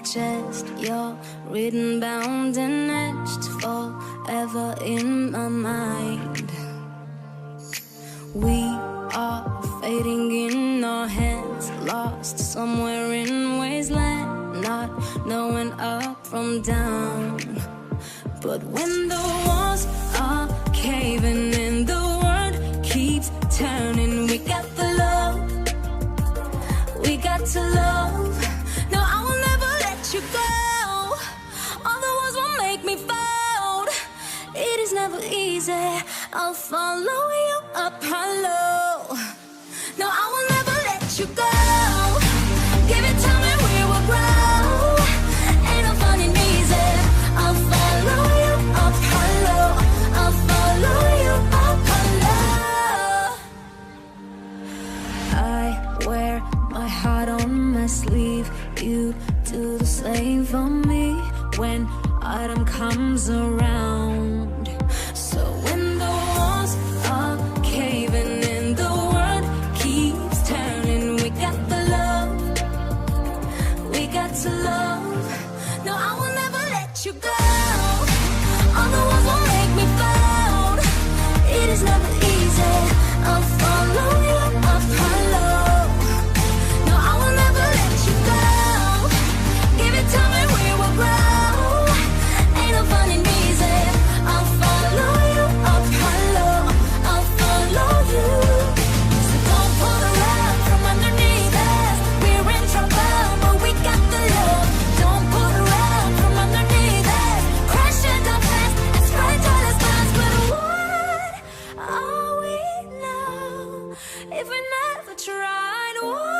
chest. You're written, bound, and etched forever in my mind. We are fading in our hands, lost somewhere in wasteland, not knowing up from down. But when the walls are caving in, the world keeps turning. We got the love, we got to love. No, I will never let you go. All the walls will make me fold. It is never easy. I'll follow you up hollow. No, I will never let you go. Give it time and we will grow. Ain't no finding easy. I'll follow you up hollow. I'll follow you up hollow. I wear my heart on my sleeve. You do the same for me when autumn comes around. So when the walls are caving in, the world keeps turning. We got the love, we got to love. No, I will never let you go. All the walls will make me fold. It is never easy. I'll follow you up hollow. No, I will never let you go. Give it time and we will grow. Ain't no finding easy. I'll follow you up hollow. I'll follow you. So don't pull the rug from underneath us. We're in trouble, but we got the love. Don't pull the rug from underneath us. Crash it up fast and spread all the stars. But what are we now if we never tried? What